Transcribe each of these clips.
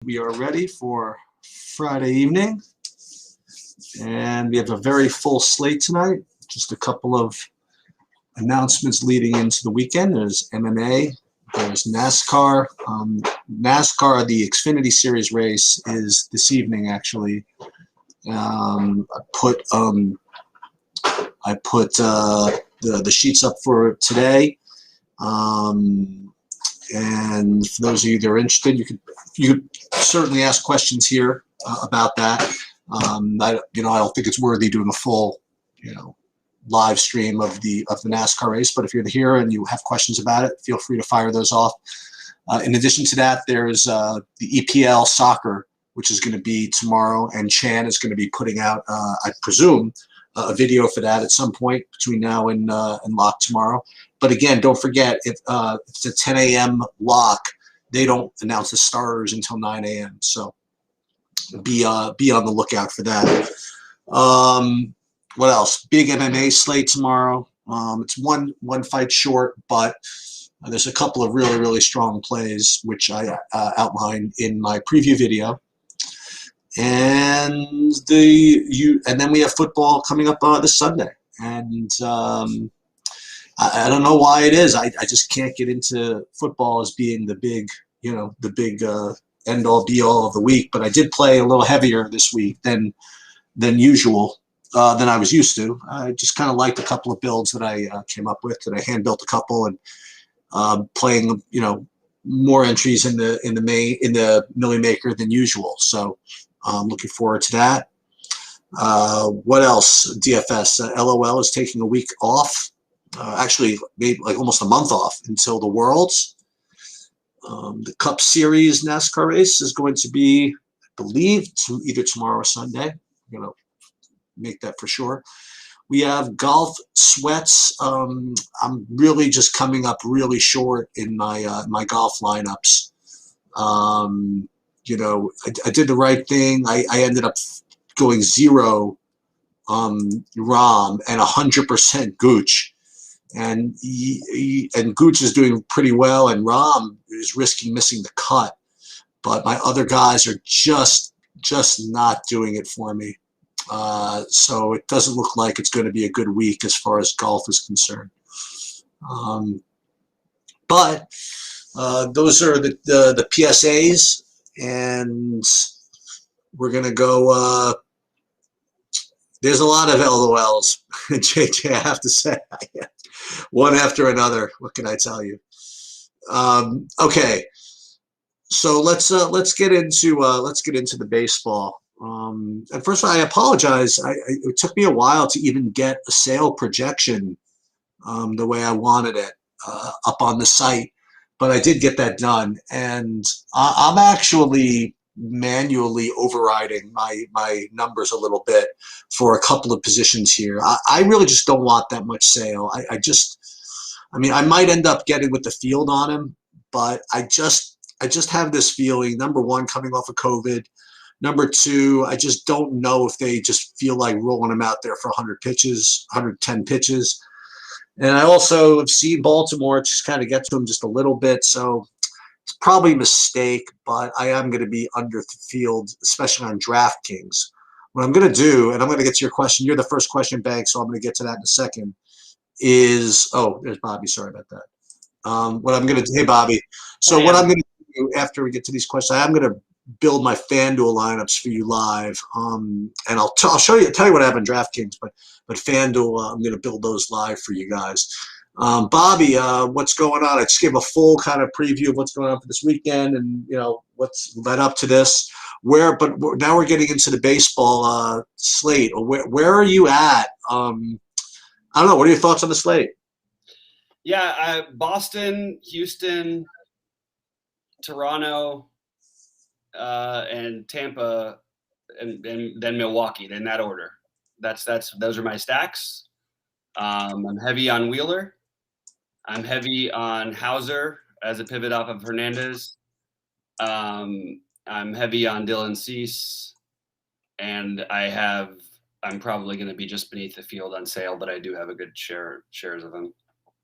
We are ready for Friday evening, and we have a very full slate tonight. Just a couple of announcements leading into the weekend. There's MMA, there's NASCAR. NASCAR, the Xfinity Series race, is this evening, actually. I put the sheets up for today. And for those of you that are interested, you could certainly ask questions here about that. I don't think it's worthy doing a full, live stream of the NASCAR race. But if you're here and you have questions about it, feel free to fire those off. In addition to that, there's the EPL soccer, which is going to be tomorrow, and Chan is going to be putting out, I presume, a video for that at some point between now and lock tomorrow. But again, don't forget, if it's a 10 a.m. lock, they don't announce the starters until 9 a.m. So be on the lookout for that. What else? Big MMA slate tomorrow. It's one fight short, but there's a couple of really, really strong plays, which I outlined in my preview video. And then we have football coming up this Sunday. And I don't know why it is. I just can't get into football as being the big end all be all of the week. But I did play a little heavier this week than usual, than I was used to. I just kind of liked a couple of builds that I came up with, and I hand built a couple, and playing more entries in the Millie Maker than usual. So I'm looking forward to that. What else? DFS. LOL is taking a week off. Actually, maybe like almost a month off until the Worlds. The Cup Series NASCAR race is going to be, I believe, either tomorrow or Sunday. I'm going to make that for sure. We have golf sweats. I'm really just coming up really short in my golf lineups. I did the right thing. I ended up going 0 Rom and 100% Gooch. And Gooch is doing pretty well, and Rom is risking missing the cut. But my other guys are just not doing it for me. So it doesn't look like it's going to be a good week as far as golf is concerned. But those are the PSAs, and we're going to go. There's a lot of LOLs, JJ, I have to say. One after another. What can I tell you? Okay, so let's get into the baseball. And first of all, I apologize. It took me a while to even get a sale projection the way I wanted it up on the site, but I did get that done, and I'm actually manually overriding my numbers a little bit for a couple of positions here. I really just don't want that much sale. I might end up getting with the field on him, but I just have this feeling, number one, coming off of COVID. Number two, I just don't know if they just feel like rolling him out there for 100 pitches, 110 pitches. And I also have seen Baltimore just kind of get to him just a little bit. So it's probably a mistake, but I am going to be under the field, especially on DraftKings. What I'm going to do, and I'm going to get to your question. You're the first question, Bank, so I'm going to get to that in a second, is – oh, there's Bobby. Sorry about that. What I'm going to do – hey, Bobby. So what I'm going to do after we get to these questions, I'm going to build my FanDuel lineups for you live. And I'll tell you what I have in DraftKings, but FanDuel, I'm going to build those live for you guys. Bobby, what's going on? I just gave a full kind of preview of what's going on for this weekend and, what's led up to this. But now we're getting into the baseball slate. Where are you at? I don't know. What are your thoughts on the slate? Yeah, Boston, Houston, Toronto, and Tampa, and then Milwaukee, in that order. Those are my stacks. I'm heavy on Wheeler. I'm heavy on Hauser as a pivot off of Hernandez. I'm heavy on Dylan Cease, and I'm probably going to be just beneath the field on sale, but I do have a good shares of them.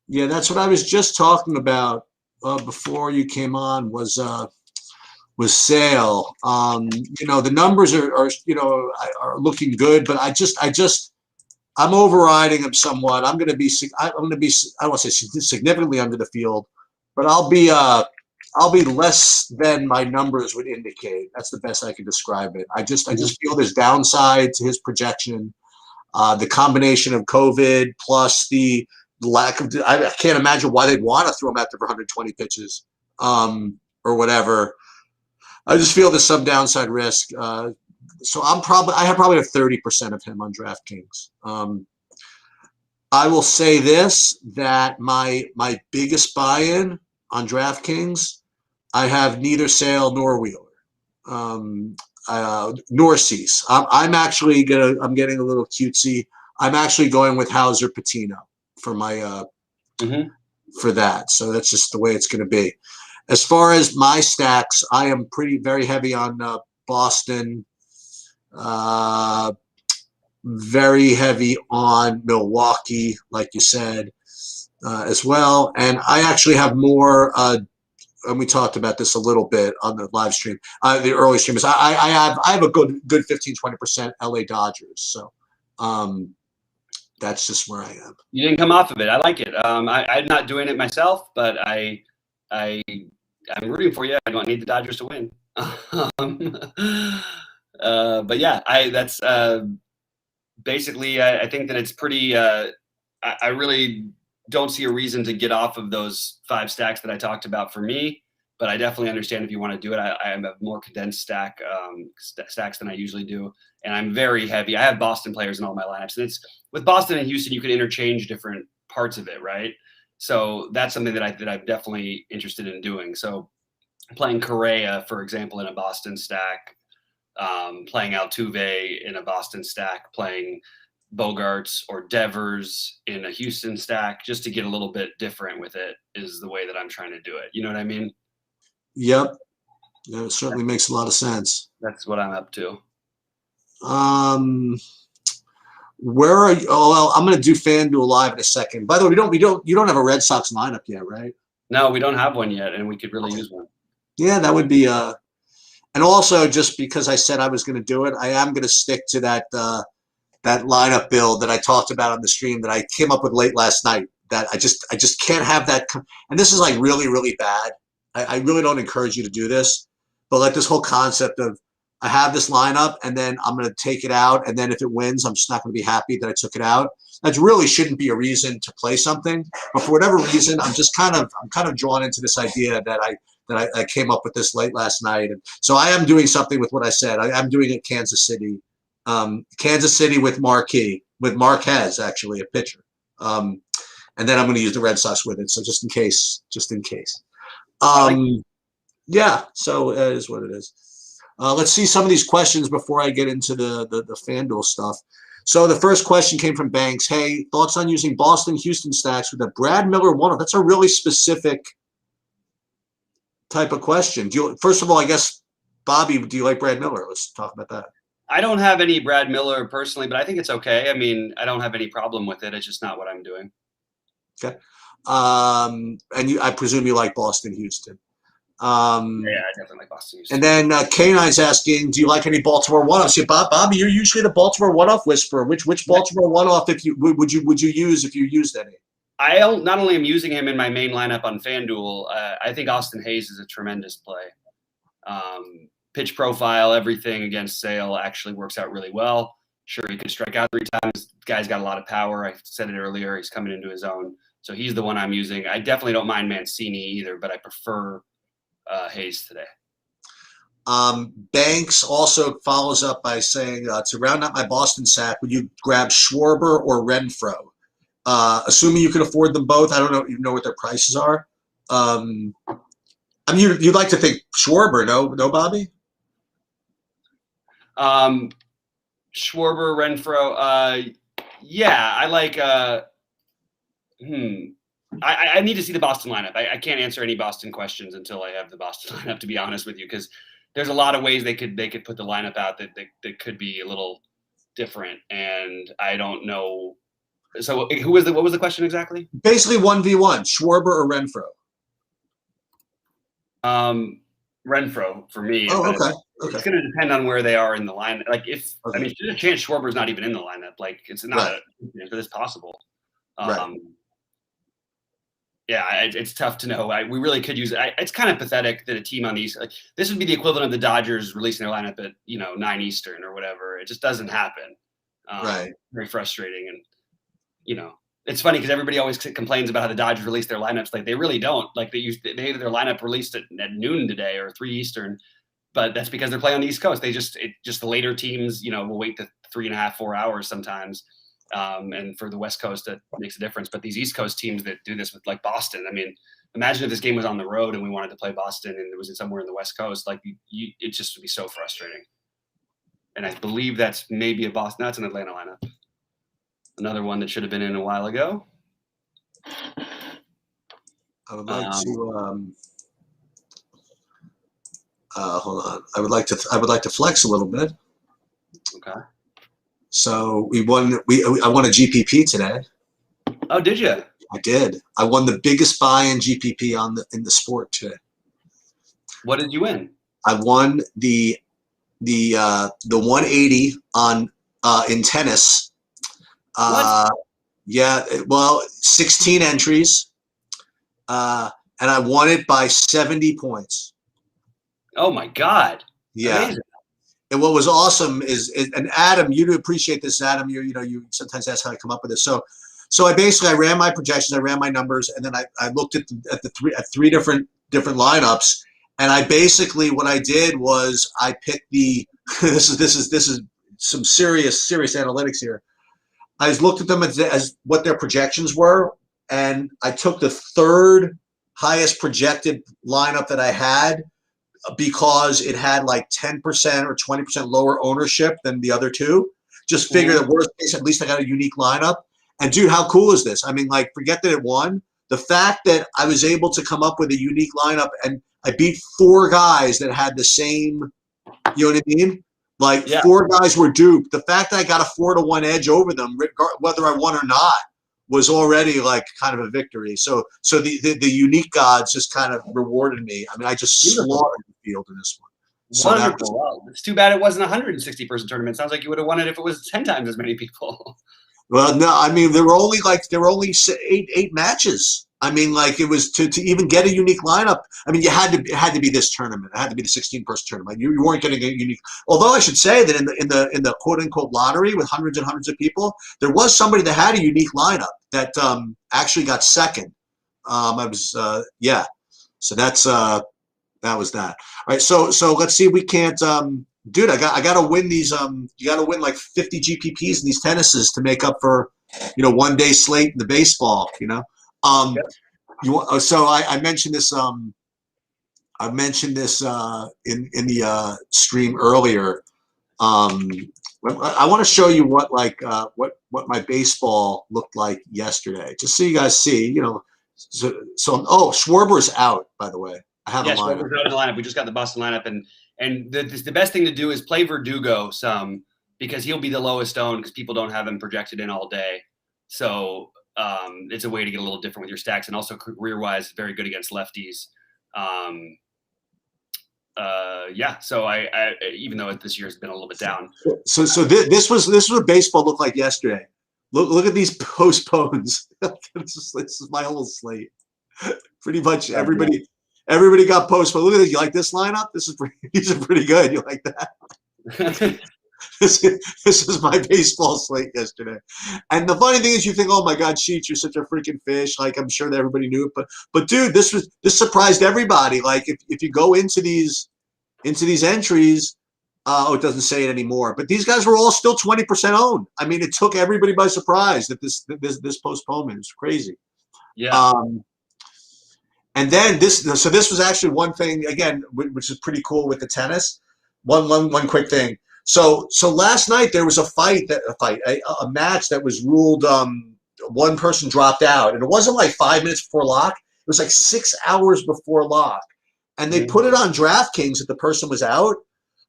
Yeah, that's what I was just talking about before you came on. Was with Sale. The numbers are looking good, but I'm overriding him somewhat. I'm going to be I don't want to say significantly under the field, but I'll be less than my numbers would indicate. That's the best I can describe it. I just feel there's downside to his projection. The combination of COVID plus the lack of, I can't imagine why they'd want to throw him out there for 120 pitches or whatever. I just feel there's some downside risk. So I have probably 30% of him on DraftKings. I will say this, that my biggest buy-in on DraftKings, I have neither Sale nor Wheeler, nor Cease. I'm getting a little cutesy. I'm actually going with Hauser Patino for my for that. So that's just the way it's going to be. As far as my stacks, I am very heavy on Boston, very heavy on Milwaukee, like you said, as well. And I actually have more, and we talked about this a little bit on the live stream, the early streamers. I have a good 15-20% LA Dodgers. So that's just where I am. You didn't come off of it. I like it. I'm not doing it myself, but I'm rooting for you. I don't need the Dodgers to win. But yeah, that's basically, I think that it's pretty, I really don't see a reason to get off of those 5 stacks that I talked about for me, but I definitely understand if you want to do it. I have a more condensed stacks than I usually do. And I'm very heavy. I have Boston players in all my lineups. And it's with Boston and Houston, you can interchange different parts of it, right? So that's something that I'm definitely interested in doing. So playing Correa, for example, in a Boston stack, playing Altuve in a Boston stack, playing Bogarts or Devers in a Houston stack, just to get a little bit different with it, is the way that I'm trying to do it. You know what I mean? Yep. Yeah, it certainly makes a lot of sense. That's what I'm up to. Where are you? Oh, well, I'm going to do FanDuel Live in a second. By the way, you don't have a Red Sox lineup yet, right? No, we don't have one yet, and we could really use one. Yeah, that would be and also, just because I said I was going to do it, I am going to stick to that lineup build that I talked about on the stream that I came up with late last night. That I just can't have that. And this is like really, really bad. I really don't encourage you to do this, but like this whole concept of I have this lineup and then I'm going to take it out, and then if it wins, I'm just not going to be happy that I took it out. That really shouldn't be a reason to play something. But for whatever reason, I'm kind of drawn into this idea that I came up with this late last night. And so I am doing something with what I said. I'm doing it Kansas City with Marquez, actually, a pitcher. And then I'm going to use the Red Sox with it. So just in case. Yeah, so it is what it is. Let's see some of these questions before I get into the FanDuel stuff. So the first question came from Banks. Hey, thoughts on using Boston Houston stacks with a Brad Miller one-off? That's a really specific type of question. First of all, I guess, Bobby, do you like Brad Miller? Let's talk about that. I don't have any Brad Miller personally, but I think it's okay. I mean, I don't have any problem with it. It's just not what I'm doing. Okay. And I presume you like Boston Houston. Yeah, I definitely like Boston Houston. And then K9's asking, do you like any Baltimore one-offs? Yeah, Bobby, you're usually the Baltimore one-off whisperer. Which Baltimore one-off would you use if you used any? I not only am using him in my main lineup on FanDuel, I think Austin Hayes is a tremendous play. Pitch profile, everything against Sale actually works out really well. Sure, he could strike out 3 times. The guy's got a lot of power. I said it earlier. He's coming into his own. So he's the one I'm using. I definitely don't mind Mancini either, but I prefer Hayes today. Banks also follows up by saying, to round out my Boston sack, would you grab Schwarber or Renfroe? Assuming you can afford them both. I don't even know what their prices are. I mean, you'd like to think Schwarber, no, Bobby? Schwarber, Renfroe. Yeah, I like. I need to see the Boston lineup. I can't answer any Boston questions until I have the Boston lineup, to be honest with you, because there's a lot of ways they could put the lineup out that could be a little different, and I don't know. So what was the question exactly? Basically 1v1, Schwarber or Renfroe. Renfro for me. Oh, But okay. it's Okay. going to depend on where they are in the line. Like I Okay. mean, there's a chance Schwarber's not even in the lineup. Like it's not Right. but it's possible. Right. Yeah, it's tough to know. We really could use. It's kind of pathetic that a team on these, like, this would be the equivalent of the Dodgers releasing their lineup at 9 Eastern or whatever. It just doesn't happen. Right. Very frustrating, and it's funny because everybody always complains about how the Dodgers release their lineups. Like they really don't. Like they had their lineup released at noon today or 3 Eastern, but that's because they're playing on the East Coast. Just the later teams, will wait the 3.5, 4 hours sometimes. And for the West Coast, that makes a difference. But these East Coast teams that do this with like Boston, I mean, imagine if this game was on the road and we wanted to play Boston and it was somewhere in the West Coast, like it just would be so frustrating. And I believe that's maybe a Boston. That's an Atlanta lineup. Another one that should have been in a while ago. I would like to hold on. I would like to flex a little bit. Okay. So I won a GPP today. Oh, did you? I did. I won the biggest buy in GPP in the sport today. What did you win? I won the 180 on in tennis. What? Yeah, well, 16 entries, and I won it by 70 points. Oh my God! Yeah. Amazing. And what was awesome is, and Adam, you'd appreciate this, Adam. You sometimes ask how I come up with this. So I ran my projections, I ran my numbers, and then I looked at three different lineups, and I basically what I did was I picked the this is some serious analytics here. I just looked at them as what their projections were, and I took the third highest projected lineup that I had, because it had like 10% or 20% lower ownership than the other two. Just figure that worst case, at least I got a unique lineup. And dude, how cool is this? I mean, like, forget that it won. The fact that I was able to come up with a unique lineup and I beat 4 guys that had the same, you know what I mean? Like, yeah. 4 guys were duped. The fact that I got a 4-1 edge over them, whether I won or not, was already like kind of a victory. So the unique gods just kind of rewarded me. I mean, I just slaughtered the field in this one. So wonderful. Wow. It's too bad it wasn't a 160-person tournament. Sounds like you would have won it if it was 10 times as many people. Well, no, I mean, there were only 8 matches. I mean, like, it was to even get a unique lineup. I mean, it had to be this tournament. It had to be the 16-person tournament. You weren't getting a unique. Although I should say that in the quote unquote lottery with hundreds and hundreds of people, there was somebody that had a unique lineup that actually got second. Yeah. So that was that. All right. So let's see if we can't. Dude, I got to win these. You got to win like 50 GPPs in these tennises to make up for, one day slate in the baseball. So I mentioned this. I mentioned this in the stream earlier. I want to show you what my baseball looked like yesterday, just so you guys see. Schwarber's out, by the way. I have a lineup. Schwarber's out of the lineup. We just got the Boston lineup, and the best thing to do is play Verdugo some, because he'll be the lowest owned because people don't have him projected in all day. So it's a way to get a little different with your stacks, and also career-wise, very good against lefties. So I even though this year has been a little bit down. So this was what baseball looked like yesterday. Look at these postpones. This is my whole slate. Pretty much everybody got postponed. Look at this. You like this lineup? These are pretty good. You like that? This is my baseball slate yesterday. And the funny thing is, you think, oh my God, Sheets, you're such a freaking fish. Like, I'm sure that everybody knew it, but dude, this surprised everybody. Like, if you go into these entries, it doesn't say it anymore, but these guys were all still 20% owned. I mean, it took everybody by surprise that this postponement is crazy. Yeah. And then this was actually one thing again, which is pretty cool with the tennis. One quick thing. So last night there was a match that was ruled. One person dropped out, and it wasn't like 5 minutes before lock. It was like 6 hours before lock, and they put it on DraftKings that the person was out.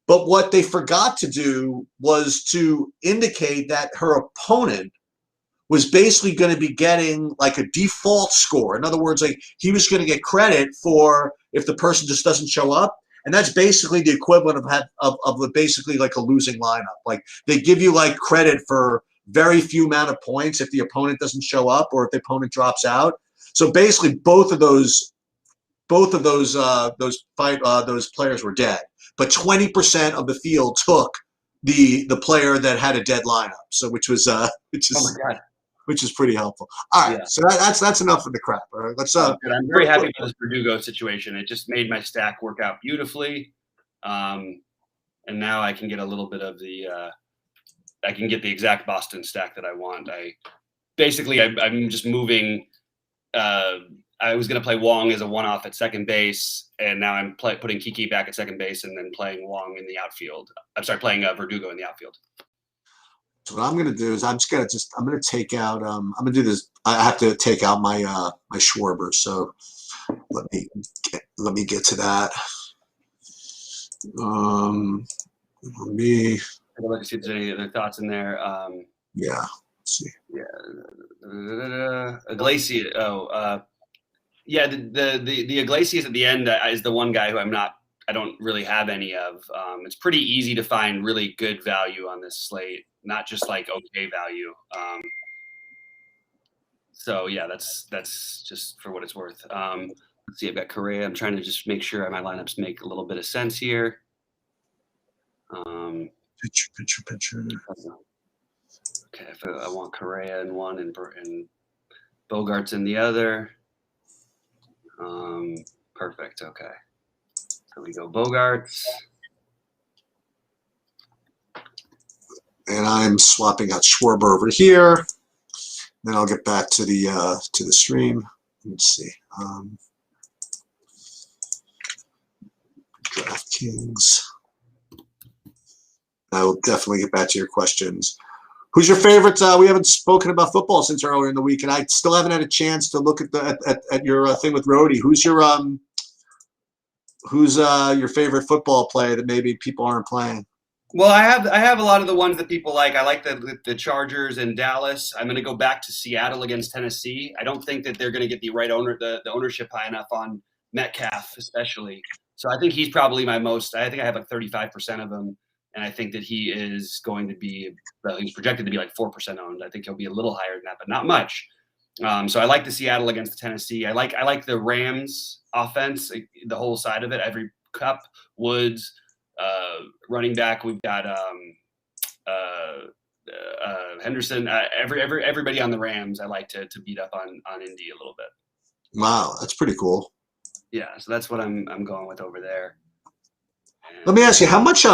But what they forgot to do was to indicate that her opponent was basically going to be getting like a default score. In other words, like he was going to get credit for if the person just doesn't show up. and that's basically the equivalent of basically like a losing lineup. Like they give you like credit for very few amount of points if the opponent doesn't show up or if the opponent drops out. So basically, both of those those players were dead, but 20% of the field took the player that had a dead lineup. So which Oh my God. is pretty helpful. All right, Yeah. so that's enough of the crap. All right, let's Good. I'm very happy with this Verdugo situation. It just made my stack work out beautifully, and now I can get a little bit of the. I can get the exact Boston stack that I want. I'm just moving. I was going to play Wong as a one-off at second base, and now I'm putting Kiki back at second base and then playing Wong in the outfield. I'm sorry, playing Verdugo in the outfield. So what I'm going to do is I'm going to take out I'm going to do this. I have to take out my my Schwarber. So let me get to that. Let me Take a look and see if there's any other thoughts in there. yeah. Let's see. Yeah. Iglesias. Yeah. The Iglesias at the end is the one guy who I don't really have any of. It's pretty easy to find really good value on this slate, not just like okay value. So yeah, that's just for what it's worth. Let's see, I've got Correa. I'm trying to just make sure my lineups make a little bit of sense here. Picture. Okay, if I want Correa in one and Bogarts in the other. Perfect. Okay. So we go Bogarts. And I'm swapping out Schwarber over here. Then I'll get back to the stream. Let's see. DraftKings. I will definitely get back to your questions. Who's your favorite? We haven't spoken about football since earlier in the week, and I still haven't had a chance to look at your thing with Rhodey. Who's your favorite football player that maybe people aren't playing? Well, I have a lot of the ones that people like. I like the Chargers and Dallas. I'm going to go back to Seattle against Tennessee. I don't think that they're going to get the right the ownership high enough on Metcalf, especially. So I think he's probably my most. I think I have like 35% of him, and I think that he is going to be. Well, he's projected to be like 4% owned. I think he'll be a little higher than that, but not much. So I like the Seattle against the Tennessee. I like the Rams offense, the whole side of it. Every Kupp, Woods. Running back, we've got Henderson. Everybody on the Rams, I like to beat up on Indy a little bit. Wow, that's pretty cool. Yeah, so that's what I'm going with over there. Let me ask you, how much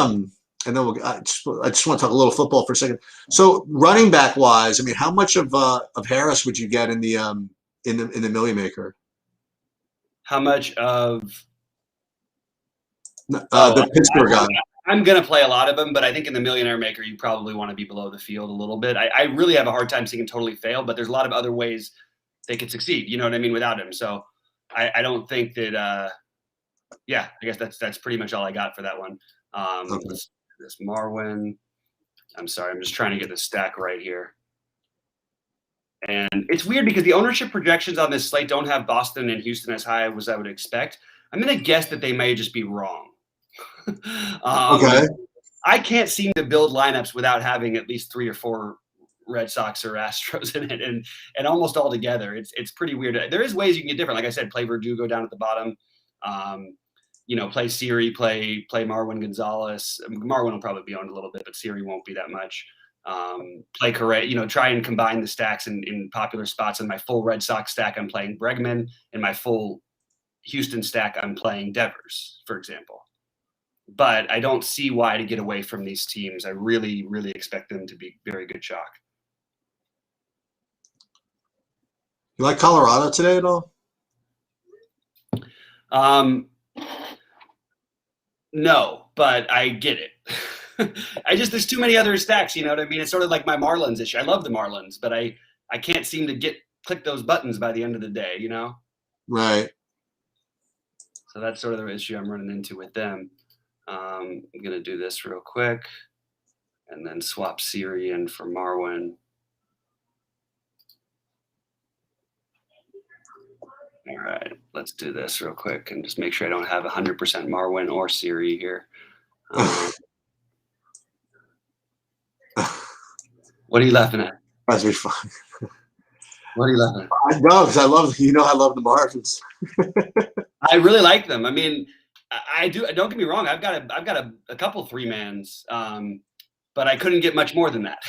and then I just want to talk a little football for a second. So running back wise, I mean, how much of Harris would you get in the Millie Maker? How much of the Pittsburgh guy? I'm going to play a lot of them, but I think in the Millionaire Maker, you probably want to be below the field a little bit. I really have a hard time seeing him totally fail, but there's a lot of other ways they could succeed. You know what I mean? Without him. So I don't think that, yeah, I guess that's pretty much all I got for that one. Okay. This Marwin. I'm sorry. I'm just trying to get the stack right here. And it's weird because the ownership projections on this slate don't have Boston and Houston as high as I would expect. I'm going to guess that they may just be wrong. Okay. I can't seem to build lineups without having at least 3 or 4 Red Sox or Astros in it, and almost all together. It's pretty weird. There is ways you can get different. Like I said, play Verdugo down at the bottom. Play Siri, play Marwin Gonzalez. Marwin will probably be owned a little bit, but Siri won't be that much. Play Correa. Try and combine the stacks in popular spots. In my full Red Sox stack, I'm playing Bregman. In my full Houston stack, I'm playing Devers, for example. But I don't see why to get away from these teams. I really, really expect them to be very good chalk. You like Colorado today at all? No, but I get it. There's too many other stacks, you know what I mean? It's sort of like my Marlins issue. I love the Marlins, but I can't seem to click those buttons by the end of the day, you know? Right. So that's sort of the issue I'm running into with them. I'm going to do this real quick and then swap Siri in for Marwin. All right, let's do this real quick and just make sure I don't have 100% Marwin or Siri here. What are you laughing at? That's be fun. What are you laughing at? I know, because I love the Martins. I really like them. I mean, I do. Don't get me wrong. I've got a couple 3-mans, but I couldn't get much more than that.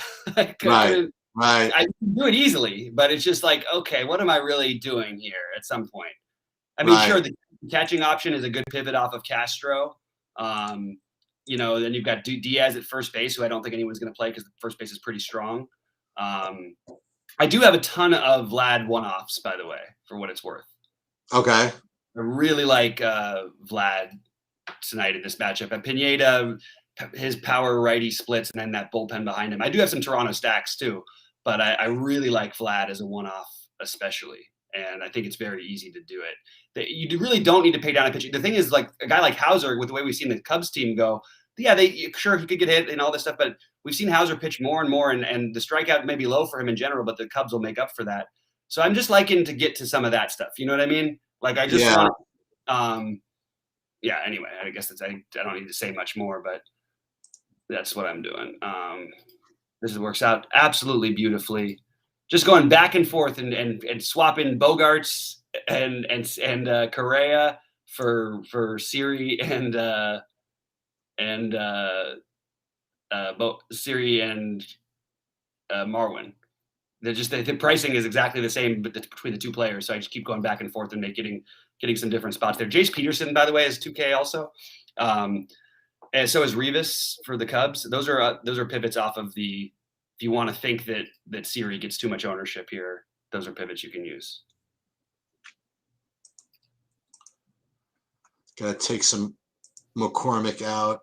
Right. I can do it easily, but it's just like, okay, what am I really doing here at some point? I mean, sure, the catching option is a good pivot off of Castro. Then you've got Diaz at first base, who I don't think anyone's going to play because the first base is pretty strong. I do have a ton of Vlad one-offs, by the way, for what it's worth. Okay. I really like Vlad tonight in this matchup. And Pineda, his power righty splits, and then that bullpen behind him. I do have some Toronto stacks too, but I really like Vlad as a one-off, especially. And I think it's very easy to do it. You really don't need to pay down a pitcher. The thing is, like a guy like Hauser, with the way we've seen the Cubs team go, yeah, sure he could get hit and all this stuff, but we've seen Hauser pitch more and more, and the strikeout may be low for him in general, but the Cubs will make up for that. So I'm just liking to get to some of that stuff. You know what I mean? Like I just want, anyway, I guess I don't need to say much more, but that's what I'm doing. This works out absolutely beautifully. Just going back and forth and swapping Bogarts and Correa for Siri and Siri and Marwin. They're just the pricing is exactly the same between the two players, so I just keep going back and forth and getting some different spots there. Jace Peterson, by the way, is 2K also, and so is Rivas for the Cubs. Those are pivots off of the. If you want to think that Siri gets too much ownership here, those are pivots you can use. Gotta take some McCormick out.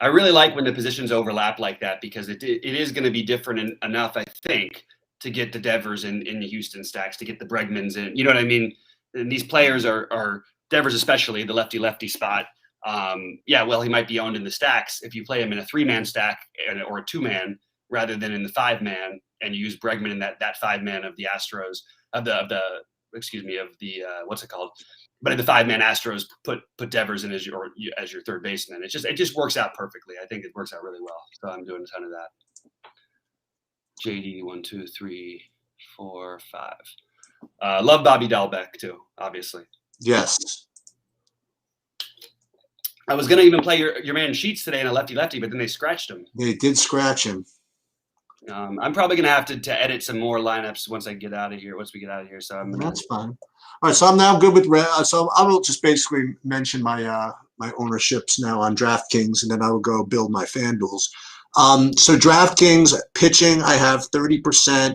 I really like when the positions overlap like that because it is going to be different enough, I think, to get the Devers in the Houston stacks, to get the Bregmans in. You know what I mean? And these players are Devers, especially the lefty spot. He might be owned in the stacks if you play him in a 3-man stack or a 2-man rather than in the 5-man, and you use Bregman in that 5-man of the Astros of the what's it called? But in the 5-man Astros, put Devers in as your third baseman. It just works out perfectly. I think it works out really well. So I'm doing a ton of that. JD 1, 2, 3, 4, 5. Love Bobby Dalbec too, obviously. Yes. I was gonna even play your man Sheets today in a lefty, but then they scratched him. They did scratch him. I'm probably gonna have to edit some more lineups once we get out of here. So that's fine. All right, so I'm now good with so I will just basically mention my my ownerships now on DraftKings, and then I will go build my FanDuels. So DraftKings pitching, I have 30%.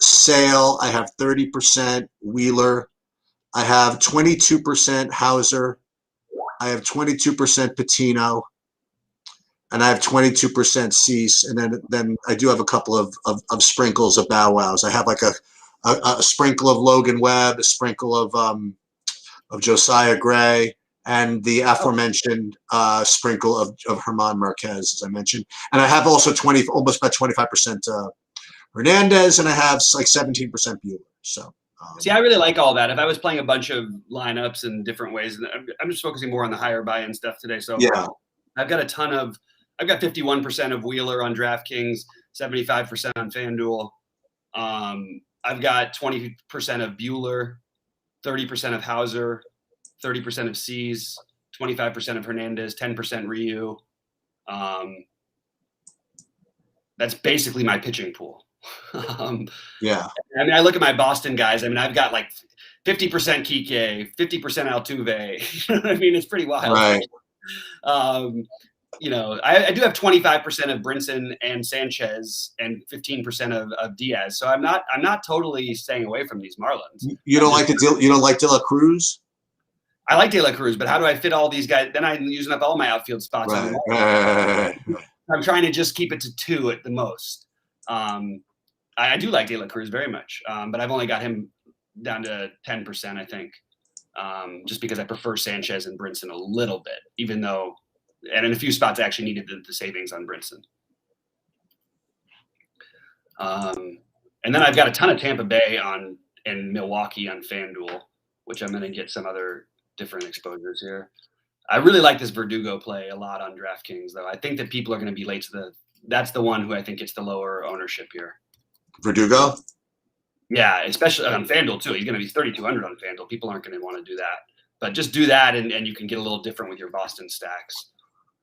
Sale, I have 30%. Wheeler, I have 22% Hauser. I have 22% Patino, and I have 22% Cease, and then I do have a couple of sprinkles of Bow Wows. I have like a sprinkle of Logan Webb, a sprinkle of Josiah Gray, and the aforementioned sprinkle of German Marquez, as I mentioned. And I have also almost about 25% Hernandez, and I have like 17% Buehler. So. See, I really like all that. If I was playing a bunch of lineups in different ways, I'm just focusing more on the higher buy-in stuff today. So yeah, I've got 51% of Wheeler on DraftKings, 75% on FanDuel. I've got 20% of Buehler, 30% of Hauser, 30% of Cease, 25% of Hernandez, 10% Ryu. That's basically my pitching pool. Yeah. I mean, I look at my Boston guys. I mean, I've got like 50% Kike, 50% Altuve. You know what I mean? It's pretty wild. Right. I do have 25% of Brinson and Sanchez and 15% of Diaz. So I'm not totally staying away from these Marlins. You don't like De La Cruz? I like De La Cruz, but how do I fit all these guys? Then I'm using up all my outfield spots. Right. I'm trying to just keep it to 2 at the most. I do like De La Cruz very much, but I've only got him down to 10%, I think, just because I prefer Sanchez and Brinson a little bit, even though, and in a few spots, I actually needed the savings on Brinson. And then I've got a ton of Tampa Bay and Milwaukee on FanDuel, which I'm going to get some other different exposures here. I really like this Verdugo play a lot on DraftKings, though. I think that people are going to be late to that's the one who I think gets the lower ownership here. Verdugo? Yeah, especially on FanDuel too. He's going to be 3,200 on FanDuel. People aren't going to want to do that, but just do that, and you can get a little different with your Boston stacks.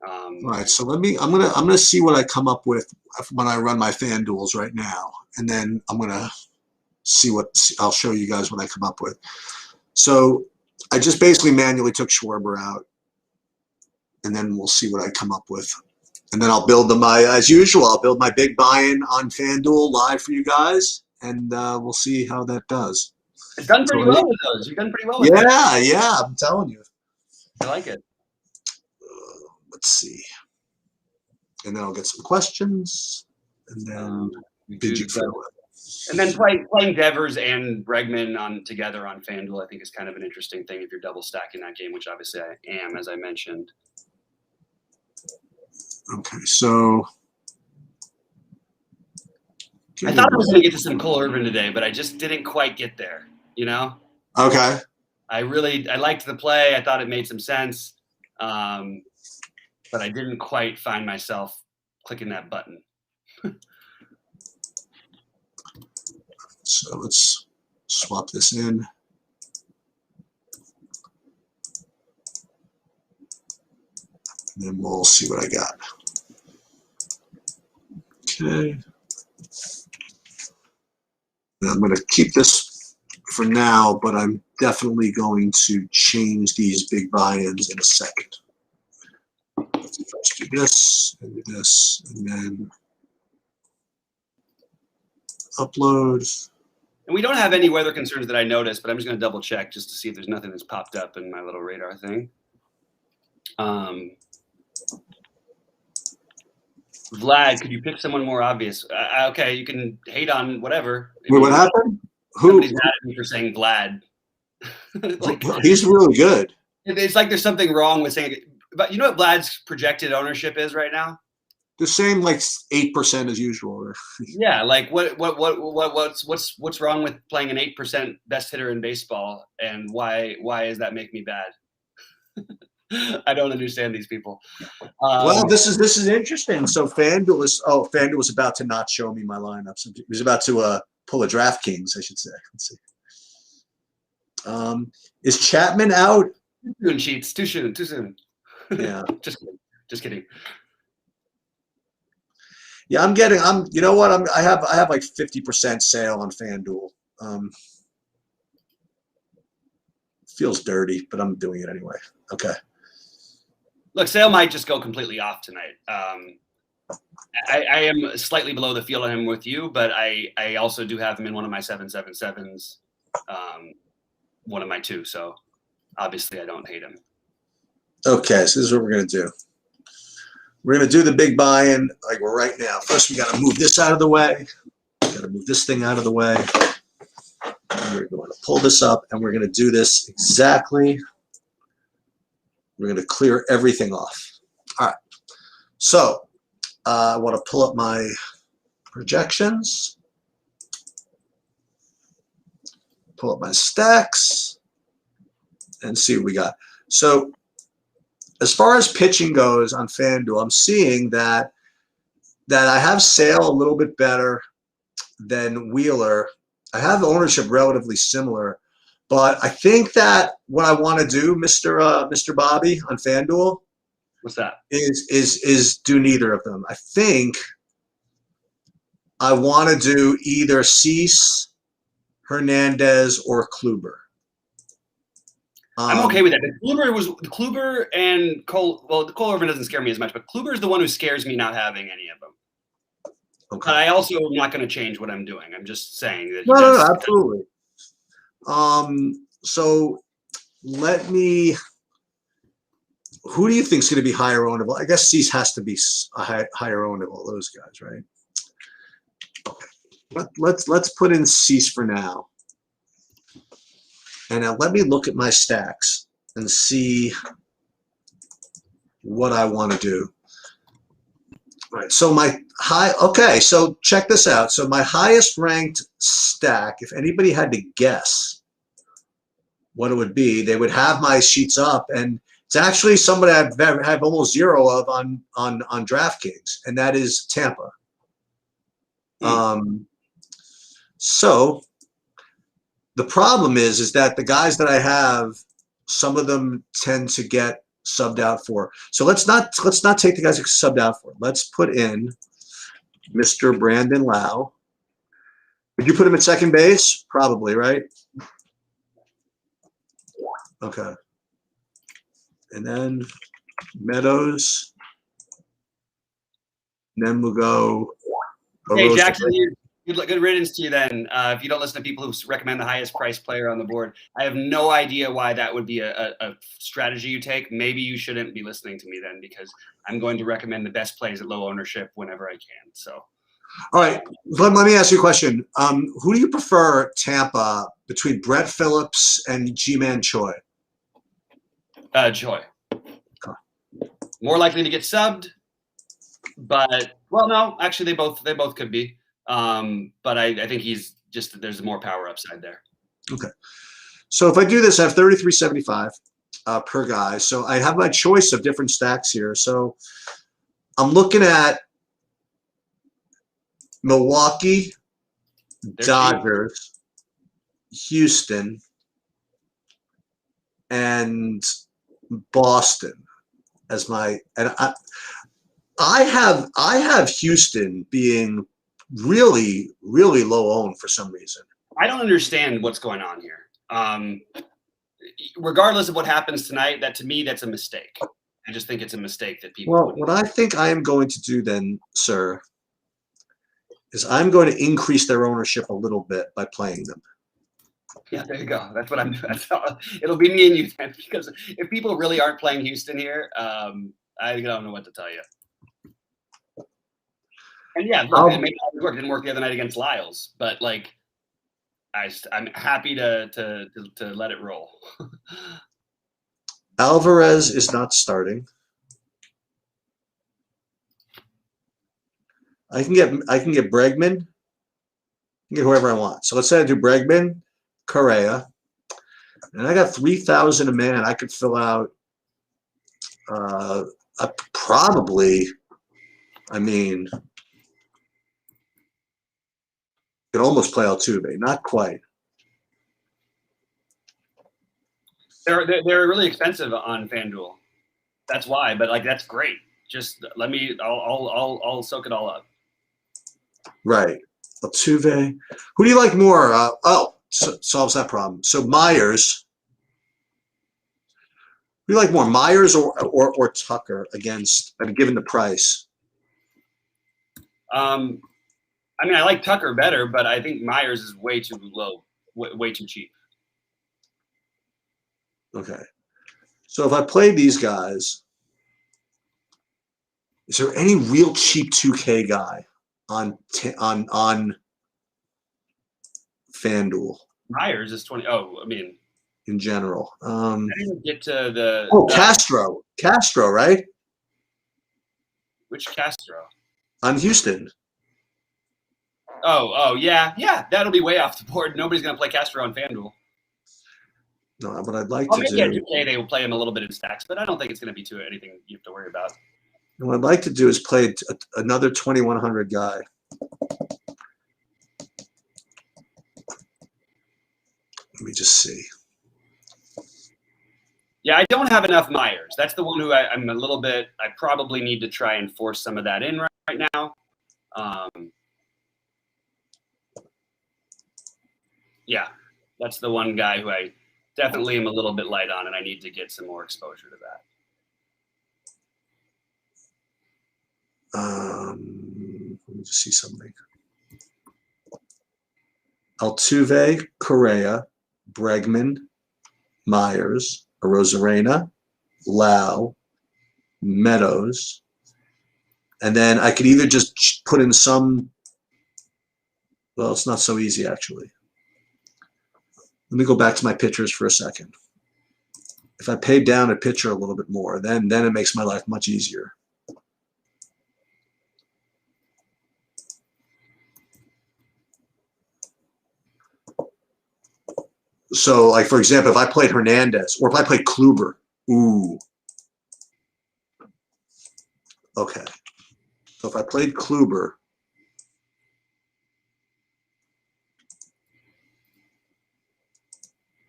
All right, so I'm gonna see what I come up with when I run my FanDuels right now, and then I'm gonna see I'll show you guys what I come up with. So I just basically manually took Schwarber out, and then we'll see what I come up with, and then I'll build as usual. I'll build my big buy-in on FanDuel live for you guys, and we'll see how that does. It's done pretty well with those. You've done pretty well with Yeah, I'm telling you. I like it. Let's see. And then I'll get some questions, and then bid you farewell. And then playing Devers and Bregman together on FanDuel, I think, is kind of an interesting thing if you're double stacking that game, which obviously I am, as I mentioned. Okay, so I thought I was going to get to some Cole Irvin today, but I just didn't quite get there. You know? Okay. I liked the play. I thought it made some sense, but I didn't quite find myself clicking that button. So let's swap this in. And then we'll see what I got. Okay. And I'm going to keep this for now, but I'm definitely going to change these big buy-ins in a second. Let's first do this, and do this, and then upload. And we don't have any weather concerns that I noticed, but I'm just going to double check just to see if there's nothing that's popped up in my little radar thing. Vlad, could you pick someone more obvious? Okay, you can hate on whatever. Wait, what happened? Somebody's mad at me for saying Vlad. He's really good. It's like there's something wrong with saying it. But you know what Vlad's projected ownership is right now? The same, like 8% as usual. Yeah, like what's wrong with playing an 8% best hitter in baseball, and why does that make me bad? I don't understand these people. Well, this is interesting. So FanDuel was about to not show me my lineups. He was about to pull a DraftKings, I should say. Let's see. Is Chapman out? Too soon, Sheets. Too soon. Yeah. Just kidding. Yeah, you know what? I have like 50% sale on FanDuel. Feels dirty, but I'm doing it anyway. Okay. Look, Sale might just go completely off tonight. I am slightly below the field on him with you, but I also do have him in one of my 777s, one of my 2. So obviously I don't hate him. Okay, so this is what we're going to do. We're going to do the big buy-in like we're right now. First, we got to move this out of the way. We got to move this thing out of the way. And we're going to pull this up, and we're going to do this exactly. We're going to clear everything off. All right. So I want to pull up my projections, pull up my stacks, and see what we got. So as far as pitching goes on FanDuel, I'm seeing that I have Sale a little bit better than Wheeler. I have ownership relatively similar. But I think that what I want to do, Mr. Bobby, on FanDuel, what's that? Is do neither of them. I think I want to do either Cease, Hernandez, or Kluber. I'm okay with that. But Kluber and Cole. Well, Cole Irvin doesn't scare me as much, but Kluber is the one who scares me not having any of them. Okay. But I also am not going to change what I'm doing. I'm just saying that. No, absolutely. So let me. Who do you think is going to be higher ownable? I guess Cease has to be a higher ownable. Those guys, right? Okay. Let's put in Cease for now. And now let me look at my stacks and see what I want to do. Right. So so check this out. So my highest ranked stack, if anybody had to guess what it would be, they would have my sheets up, and it's actually somebody have almost zero of on DraftKings, and that is Tampa. So the problem is that the guys that I have, some of them tend to get subbed out for. So let's not take the guys that subbed out for. Let's put in Mr. Brandon Lau. Would you put him at second base? Probably, right? Okay. And then Meadows. And then we'll go. Hey, Jackson, good riddance to you then. If you don't listen to people who recommend the highest price player on the board, I have no idea why that would be a strategy you take. Maybe you shouldn't be listening to me then, because I'm going to recommend the best plays at low ownership whenever I can. So, all right, let me ask you a question. Who do you prefer Tampa between Brett Phillips and Ji-Man Choi? Choi. Okay. More likely to get subbed, but well, no, actually they both could be. But I think there's more power upside there. Okay. So if I do this, I have 33.75 per guy. So I have my choice of different stacks here. So I'm looking at Milwaukee, Dodgers, Houston, and Boston as my, and I have Houston being really, really low owned for some reason. I don't understand what's going on here. Regardless of what happens tonight, that to me, that's a mistake. I just think it's a mistake that people. Well, what I think I am going to do then, sir, is I'm going to increase their ownership a little bit by playing them. Yeah, there you go. That's what I'm doing. It'll be me and you then, because if people really aren't playing Houston here, I don't know what to tell you. And yeah, look, it didn't work the other night against Lyles, but like, I'm happy to let it roll. Alvarez is not starting. I can get Bregman. I can get whoever I want. So let's say I do Bregman, Correa, and I got 3,000 a man. I could fill out probably. I mean, could almost play Altuve, not quite. They're really expensive on FanDuel. That's why, but like that's great. Just let me. I'll soak it all up. Right, Altuve. Who do you like more? Solves that problem. So Myers. Who do you like more, Myers or Tucker against? I mean, given the price. I mean, I like Tucker better, but I think Myers is way too low, way too cheap. Okay. So if I play these guys, is there any real cheap 2K guy on FanDuel? Myers is 20. Oh, I mean, in general. I didn't get to the. Castro. Castro, right? Which Castro? On Houston. Oh, yeah. That'll be way off the board. Nobody's going to play Castro on FanDuel. No, what I'd like to do. Maybe at 2K they will play him a little bit in stacks, but I don't think it's going to be anything you have to worry about. And what I'd like to do is play another 2,100 guy. Let me just see. Yeah, I don't have enough Myers. That's the one who I'm a little bit. I probably need to try and force some of that in right now. Yeah, that's the one guy who I definitely am a little bit light on, and I need to get some more exposure to that. Let me just see something. Altuve, Correa, Bregman, Myers, Arozarena, Lau, Meadows, and then I could either just put in some. Well, it's not so easy actually. Let me go back to my pitchers for a second. If I pay down a pitcher a little bit more, then it makes my life much easier. So, like, for example, if I played Hernandez or if I played Kluber, ooh. Okay. So if I played Kluber,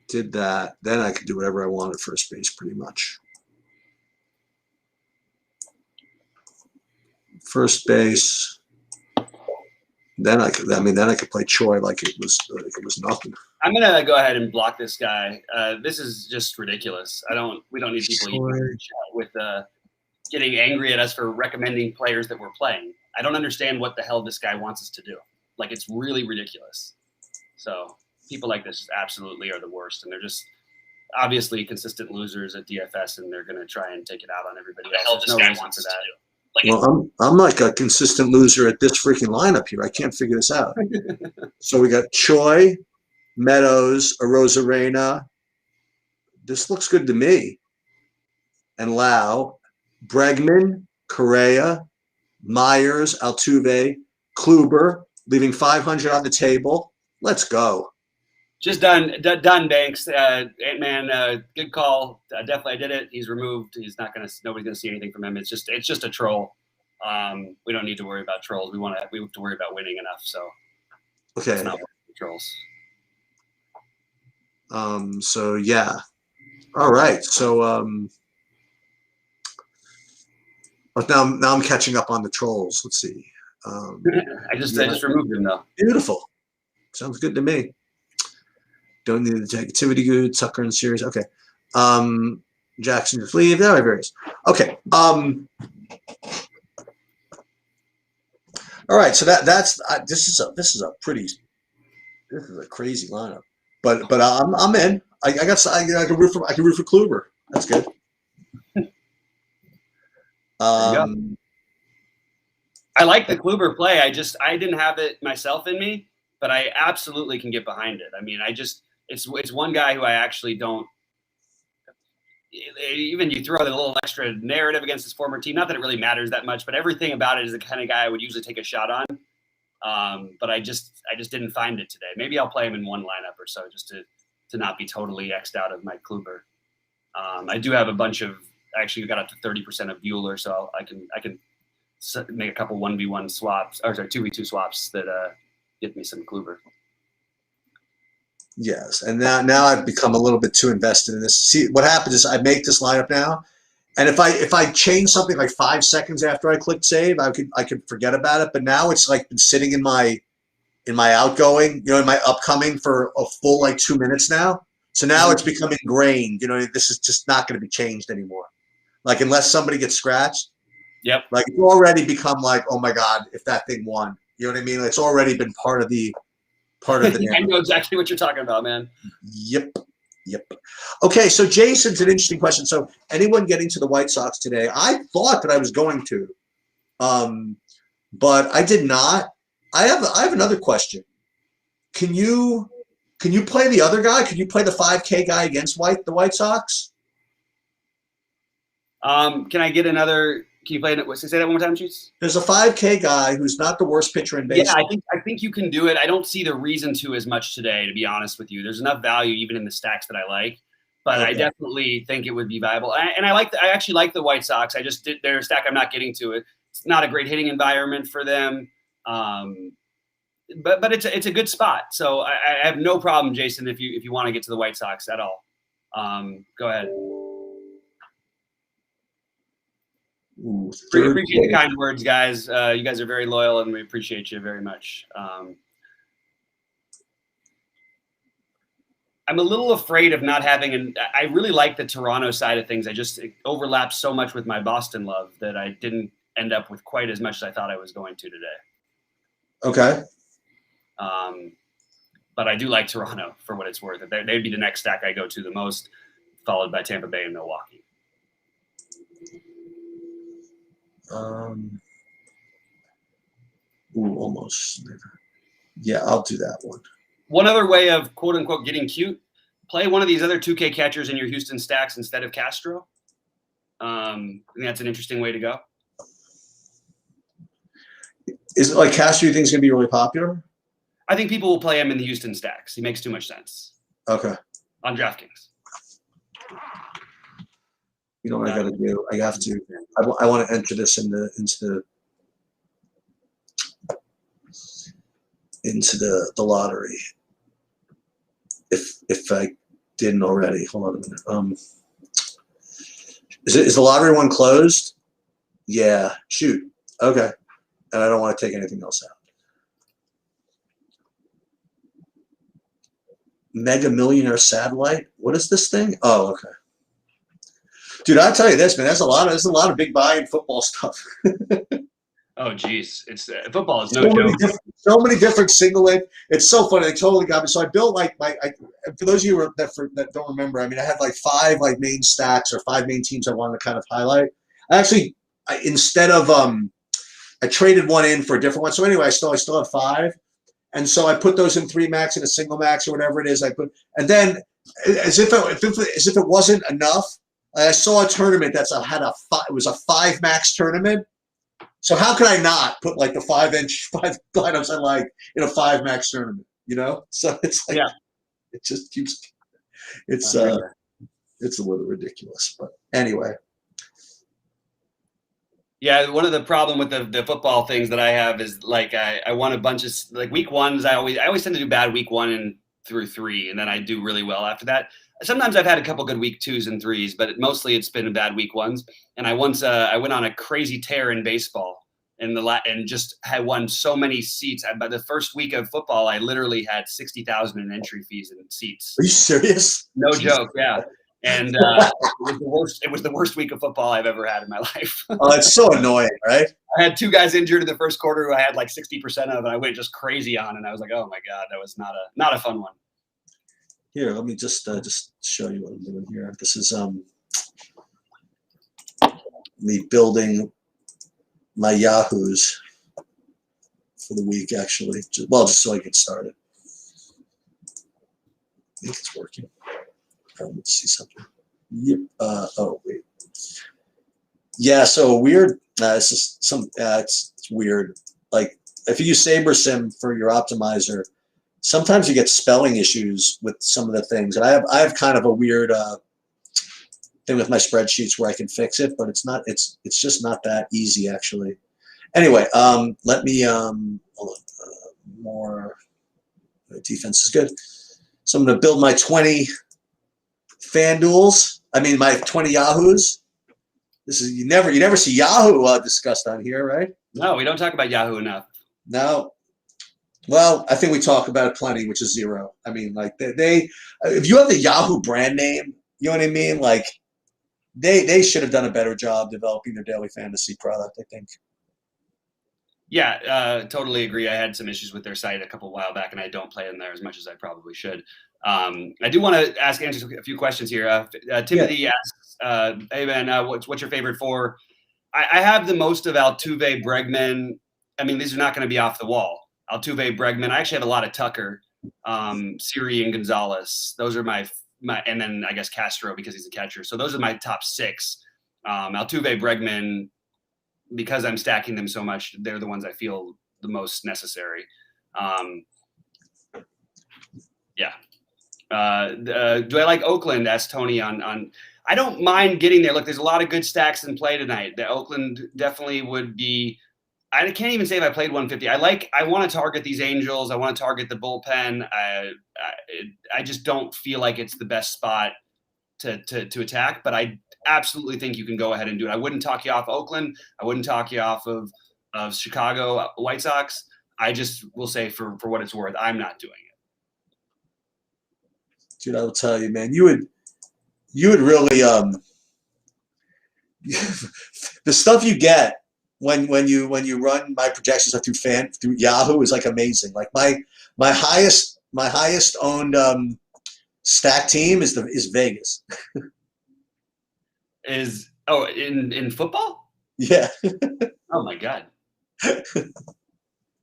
did that, then I could do whatever I want at first base pretty much. First base. Then I could play Choi like it was nothing. I'm gonna go ahead and block this guy. This is just ridiculous. We don't need people with getting angry at us for recommending players that we're playing. I don't understand what the hell this guy wants us to do. Like, it's really ridiculous. So people like this absolutely are the worst, and they're just obviously consistent losers at DFS, and they're gonna try and take it out on everybody else. Hell, this There's no guy reason wants for to that. do. Like, Well, I'm like a consistent loser at this freaking lineup here. I can't figure this out. So we got Choi, Meadows, Arozarena. This looks good to me. And Lau, Bregman, Correa, Myers, Altuve, Kluber, leaving 500 on the table. Let's go. Just done, Banks. Ant-Man, good call. Definitely, I did it. He's removed. Nobody's gonna see anything from him. It's just a troll. We don't need to worry about trolls. We have to worry about winning enough. So Okay. it's not trolls. So yeah. All right. So but now I'm catching up on the trolls. Let's see. I just removed him though. Beautiful. Sounds good to me. Don't need the activity good, Tucker and series. Okay. Jackson just leave. There are various. Okay. All right. So this is a crazy lineup. But I'm in. I can root for Kluber. That's good. I like the Kluber play. I didn't have it myself in me, but I absolutely can get behind it. I mean, it's one guy who I actually don't. Even you throw the little extra narrative against his former team. Not that it really matters that much, but everything about it is the kind of guy I would usually take a shot on. But I just didn't find it today. Maybe I'll play him in one lineup or so just to not be totally X'd out of my Kluber. I do have a bunch of. Actually, we got up to 30% of Bueller, so I can make a couple 1v1 swaps, or sorry, 2v2 swaps that get me some Kluber. Yes, and now I've become a little bit too invested in this. See, what happens is I make this lineup now, and if I change something like 5 seconds after I click save, I could forget about it. But now it's like been sitting in my outgoing, in my upcoming for a full like 2 minutes now. So now it's become ingrained. This is just not going to be changed anymore. Like, unless somebody gets scratched. Yep. Like, it's already become like, oh my God, if that thing won. You know what I mean? It's already been part of the I know exactly what you're talking about, man. Yep. Okay, so Jason's an interesting question. So anyone getting to the White Sox today? I thought that I was going to, but I did not. I have another question. Can you play the other guy? Can you play the 5K guy against the White Sox? Can I get another? Can you play it? Say that one more time, Cheats? There's a 5K guy who's not the worst pitcher in baseball. Yeah, I think you can do it. I don't see the reason to as much today, to be honest with you. There's enough value even in the stacks that I like, but okay. I definitely think it would be viable. I actually like the White Sox. I just did their stack. I'm not getting to it. It's not a great hitting environment for them, but it's a good spot. So I have no problem, Jason, if you want to get to the White Sox at all. Go ahead. Ooh, appreciate the kind words, guys. You guys are very loyal, and we appreciate you very much. I'm a little afraid of not having I really like the Toronto side of things. It overlaps so much with my Boston love that I didn't end up with quite as much as I thought I was going to today. Okay. But I do like Toronto for what it's worth. They'd be the next stack I go to the most, followed by Tampa Bay and Milwaukee. Almost. Yeah, I'll do that one. One other way of quote unquote getting cute, play one of these other 2K catchers in your Houston stacks instead of Castro. I think that's an interesting way to go. Is it like Castro you think is going to be really popular? I think people will play him in the Houston stacks. He makes too much sense. Okay. on DraftKings. You know what I got to do? I have to. I want to enter this into the lottery. If I didn't already, hold on a minute. Is the lottery one closed? Yeah. Shoot. Okay. And I don't want to take anything else out. Mega Millionaire Satellite. What is this thing? Oh, okay. Dude, I'll tell you this, man. There's a lot of big buy-in football stuff. Oh, geez, it's football is no joke. So many different single leg. It's so funny. They totally got me. So I built for those of you that don't remember, I mean, I had like 5 like main stacks or 5 main teams I wanted to kind of highlight. Instead of I traded one in for a different one. So anyway, I still have 5, and so I put those in 3 max and a single max or whatever it is. And then as if it wasn't enough, I saw a tournament it was a 5 max tournament. So how could I not put like the 5-inch 5 lineups I like in a 5 max tournament? You know, so it's like it just keeps. It's a little ridiculous, but anyway. Yeah, one of the problem with the football things that I have is like I want a bunch of like week ones. I always tend to do bad week 1 and through 3, and then I do really well after that. Sometimes I've had a couple good week 2s and 3s, but mostly it's been bad week 1s. And I once I went on a crazy tear in baseball and just had won so many seats. By the first week of football, I literally had 60,000 in entry fees and seats. Are you serious? No joke. Yeah. And it was the worst week of football I've ever had in my life. Oh, it's so annoying, right? I had 2 guys injured in the first quarter who I had like 60% of, and I went just crazy on, and I was like, oh my God, that was not a fun one. Here, let me just show you what I'm doing here. This is me building my Yahoos for the week, actually. Just so I get started. I think it's working. Let's see something. Yep. Oh wait. Yeah. So weird. This is it's weird. Like if you use SaberSim for your optimizer, sometimes you get spelling issues with some of the things, and I have kind of a weird thing with my spreadsheets where I can fix it, but it's not. It's just not that easy actually. Anyway, let me more defense is good. So I'm going to build my 20 FanDuels. I mean my 20 Yahoos. This is you never see Yahoo discussed on here, right? No, we don't talk about Yahoo enough. No. Well, I think we talk about it plenty, which is 0. I mean, like they if you have the Yahoo brand name, you know what I mean? Like they should have done a better job developing their daily fantasy product, I think. Yeah, totally agree. I had some issues with their site a while back, and I don't play in there as much as I probably should. I do want to answer a few questions here. Timothy asks, "Hey man, what's your favorite 4?" I have the most of Altuve, Bregman. I mean, these are not going to be off the wall. Altuve, Bregman. I actually have a lot of Tucker, Siri, and Gonzalez. Those are my, and then I guess Castro because he's a catcher. So those are my top 6. Altuve, Bregman. Because I'm stacking them so much, they're the ones I feel the most necessary. Yeah. Do I like Oakland? Asked Tony on. I don't mind getting there. Look, there's a lot of good stacks in play tonight. The Oakland definitely would be. I can't even say if I played 150. I want to target these Angels. I want to target the bullpen. I just don't feel like it's the best spot to attack, but I absolutely think you can go ahead and do it. I wouldn't talk you off Oakland. I wouldn't talk you off of Chicago White Sox. I just will say for what it's worth, I'm not doing it. Dude, I will tell you, man, you would really the stuff you get when you run my projections through Yahoo is like amazing. Like my highest owned stack team is Vegas. In football? Yeah. Oh my God.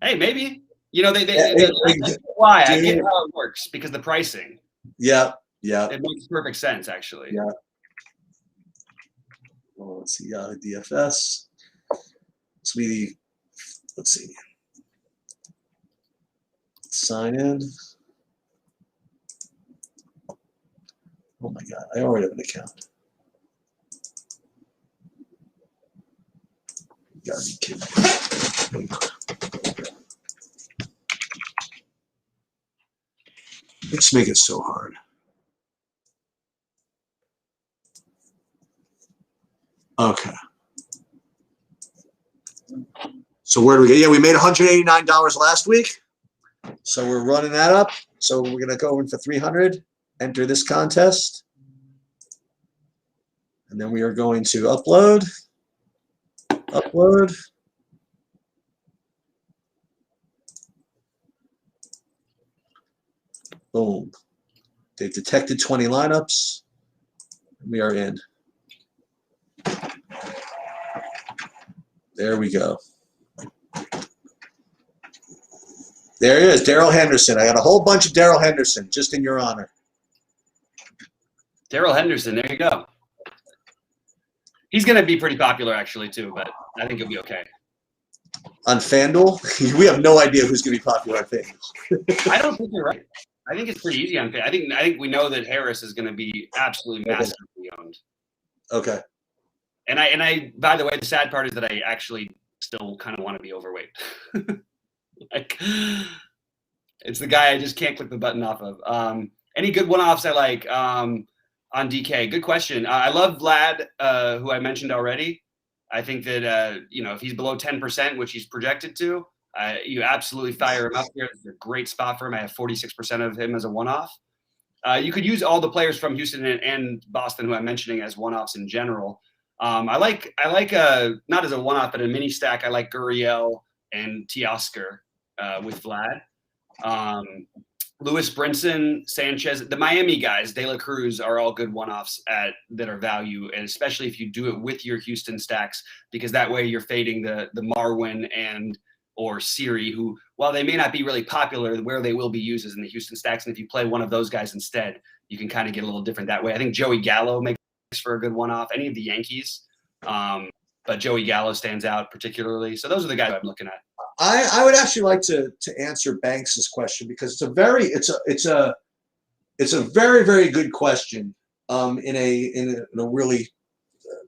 Hey, maybe why I get how it works because the pricing. Yeah. It makes perfect sense, actually. Yeah. Well, let's see. DFS. Let's see. Sign in. Oh my God, I already have an account. You gotta be kidding me. Let's make it so hard. Okay. So where do we go? Yeah, we made $189 last week. So we're running that up. So we're gonna go in for 300. Enter this contest, and then we are going to upload. Upload. Boom. They've detected 20 lineups. We are in. There we go. There it is, Daryl Henderson. I got a whole bunch of Daryl Henderson just in your honor. Daryl Henderson, there you go. He's going to be pretty popular, actually, too, but I think he'll be okay. On FanDuel, we have no idea who's going to be popular on FanDuel. I don't think you're right. I think it's pretty easy on FanDuel. I think we know that Harris is going to be absolutely massively owned. Okay. And I, by the way, the sad part is that I actually still kind of want to be overweight. Like, it's the guy I just can't click the button off of. Any good one-offs I like on DK? Good question. I love Vlad, who I mentioned already. I think that, if he's below 10%, which he's projected to, you absolutely fire him up here. It's a great spot for him. I have 46% of him as a one-off. You could use all the players from Houston and Boston who I'm mentioning as one-offs in general. I like not as a one-off, but a mini stack. I like Gurriel and Teoscar with Vlad. Lewis Brinson, Sanchez, the Miami guys, De La Cruz are all good one-offs that are value, and especially if you do it with your Houston stacks, because that way you're fading the Marwin or Siri, who, while they may not be really popular, where they will be used is in the Houston stacks. And if you play one of those guys instead, you can kind of get a little different that way. I think Joey Gallo makes for a good one-off. Any of the Yankees, but Joey Gallo stands out particularly. So those are the guys I'm looking at. I would actually like to answer Banks's question, because it's a very very good question in a really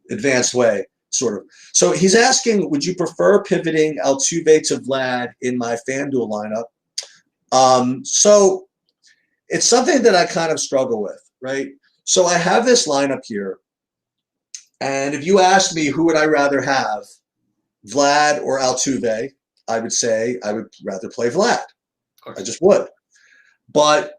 advanced way, sort of. So he's asking, would you prefer pivoting Altuve to Vlad in my FanDuel lineup? So it's something that I kind of struggle with, right? So I have this lineup here, and if you asked me who would I rather have, Vlad or Altuve, I would say I would rather play Vlad. I just would. But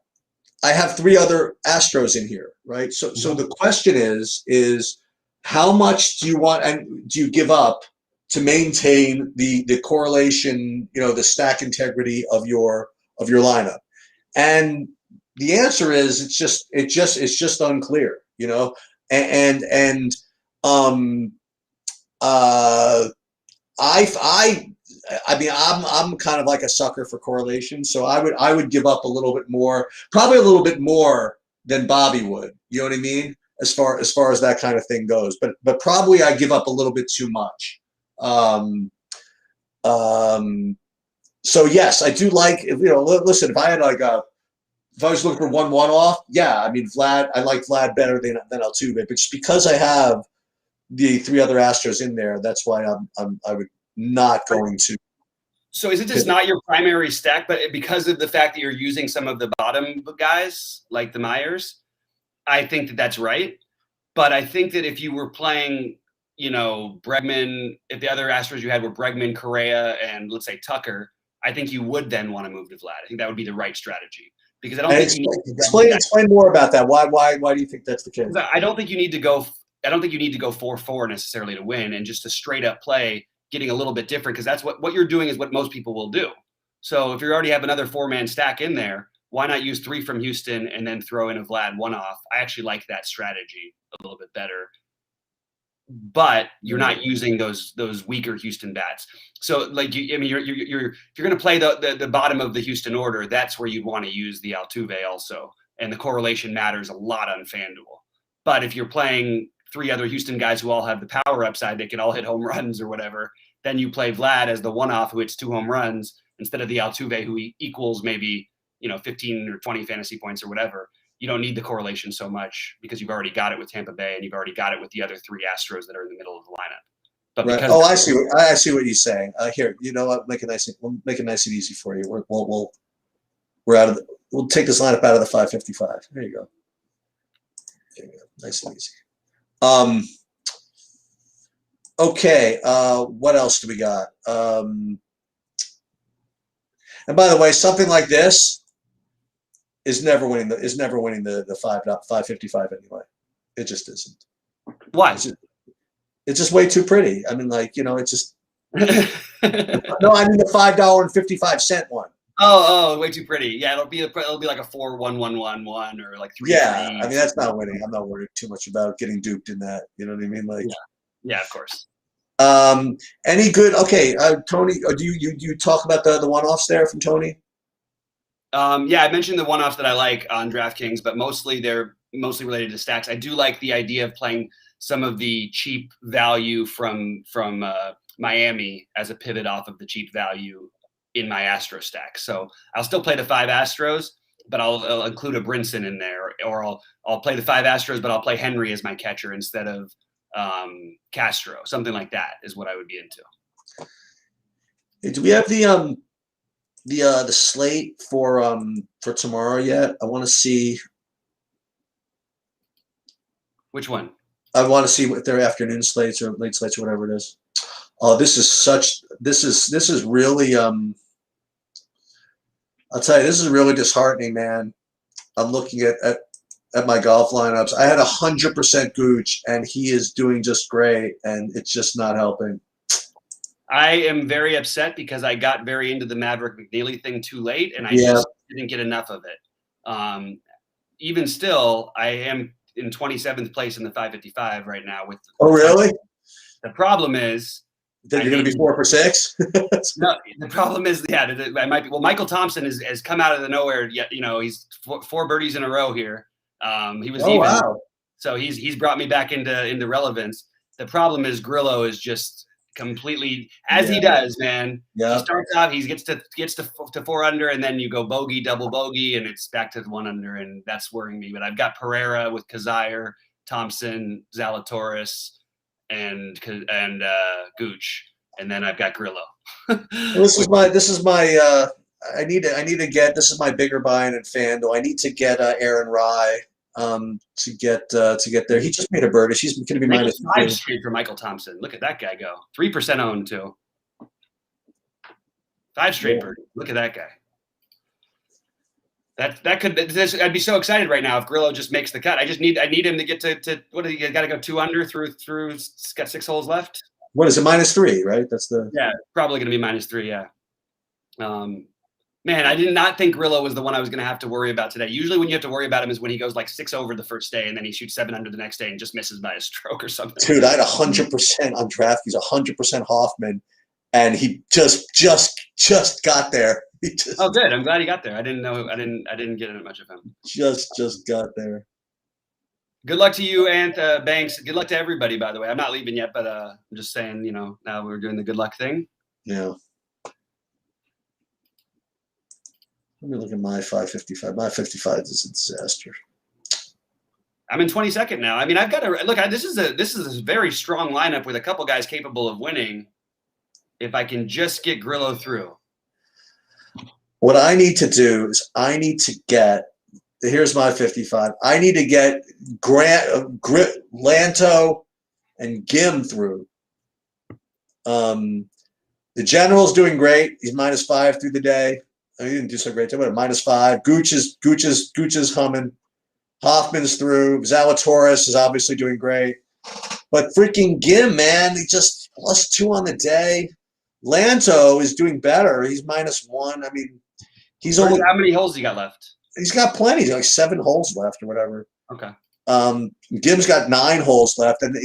I have three other Astros in here, right? So the question is how much do you want and do you give up to maintain the correlation, the stack integrity of your lineup? And the answer is it's just unclear, I'm kind of like a sucker for correlation, so I would give up a little bit more, probably a little bit more than Bobby would. You know what I mean? As far as that kind of thing goes, but probably I give up a little bit too much. So yes, I do like, listen, if I had if I was looking for one off, yeah, I mean Vlad, I like Vlad better than Altuve, but just because I have the three other Astros in there, that's why I would not going to. So is it just not your primary stack, but because of the fact that you're using some of the bottom guys like the Myers? I think that that's right. But I think that if you were playing, Bregman, if the other Astros you had were Bregman, Correa, and let's say Tucker, I think you would then want to move to Vlad. I think that would be the right strategy, because I don't think you need to explain more about that. Why do you think that's the case? I don't think you need to go 4-4 necessarily to win, and just to straight up play getting a little bit different, because that's what you're doing is what most people will do. So if you already have another 4-man stack in there, why not use 3 from Houston and then throw in a Vlad one-off? I actually like that strategy a little bit better. But you're not using those weaker Houston bats. So you're if you're going to play the bottom of the Houston order, that's where you'd want to use the Altuve also, and the correlation matters a lot on FanDuel. But if you're playing 3 other Houston guys who all have the power upside, they can all hit home runs or whatever, then you play Vlad as the one-off who hits 2 home runs instead of the Altuve who equals maybe 15 or 20 fantasy points or whatever. you don't need the correlation so much because you've already got it with Tampa Bay and you've already got it with the other 3 Astros that are in the middle of the lineup. But Right. because Oh, I see what you're saying. Here, you know what? We'll make it nice and easy for you. We're out of we'll take this lineup out of the 555. There you go. There you go. Nice and easy. Okay. What else do we got? And by the way, something like this is never winning the 555 anyway. It just isn't. why? It's just way too pretty. I mean, like, you know, it's just no, I mean the $5.55 one. Oh, way too pretty. Yeah, it'll be like a 4-1-1-1-1 or like 3. Yeah, I mean that's not winning. I'm not worried too much about getting duped in that. You know what I mean? Like, yeah, of course. Any good? Okay, Tony, do you talk about the one-offs there from Tony? Yeah, I mentioned the one-offs that I like on DraftKings, but they're mostly related to stacks. I do like the idea of playing some of the cheap value from Miami as a pivot off of the cheap value in my Astro stack. So I'll still play the 5 Astros, but I'll include a Brinson in there, or I'll play the 5 Astros, but I'll play Henry as my catcher instead of Castro. Something like that is what I would be into. Do we have the slate for tomorrow yet? I want to see. Which one? I want to see what their afternoon slates or late slates or whatever it is. Oh, this is really I'll tell you, this is really disheartening, man. I'm looking at my golf lineups. I had 100% Gooch, and he is doing just great, and it's just not helping. I am very upset because I got very into the Maverick McNeely thing too late, and I just didn't get enough of it. Even still, I am in 27th place in the 555 right now. Oh, really? The problem is that you're going to be 4 for 6. No, the problem is, I might be. Well, Michael Thompson has come out of the nowhere. Yet, you know, he's 4 birdies in a row here. He was even. Wow. So he's brought me back into relevance. The problem is Grillo is just completely he does, man. Yeah. He starts off, he gets to 4 under, and then you go bogey, double bogey, and it's back to 1 under, and that's worrying me. But I've got Pereira with Kazire, Thompson, Zalatoris, and Gooch, and then I've got Grillo. This is my I need to get, this is my bigger buy-in in FanDuel. I need to get Aaron Rye to get there. He just made a birdie. She's going to be minus 5 straight for Michael Thompson. Look at that guy go. 3% owned too. 5 straight birdie. Look at that guy. I'd be so excited right now if Grillo just makes the cut. I need him to get to what do you got to go 2 under through got 6 holes left. What is it? -3, right? That's probably going to be -3. Yeah. Man, I did not think Grillo was the one I was going to have to worry about today. Usually when you have to worry about him is when he goes like 6 over the first day and then he shoots 7 under the next day and just misses by a stroke or something. Dude, I had 100% on DraftKings, 100% Hoffman, and he just got there. Oh, good. I'm glad he got there. I didn't know. I didn't get much of him. Just got there. Good luck to you, Banks. Good luck to everybody, by the way. I'm not leaving yet, but I'm just saying, you know, now we're doing the good luck thing. Yeah. Let me look at my 555. My 55 is a disaster. I'm in 22nd now. I mean, I've got to look. This is a very strong lineup with a couple guys capable of winning. If I can just get Grillo through. What I need to do is I need to get. Here's my 55. I need to get Lanto and Gim through. The General's doing great. He's -5 through the day. He didn't do so great, but -5. Gooch is humming. Hoffman's through. Zalatoris is obviously doing great. But freaking Gim, man, he just +2 on the day. Lanto is doing better. He's -1. I mean, he's only. How many holes he got left? He's got plenty. He's got like 7 holes left or whatever. Okay. Gim's got 9 holes left, and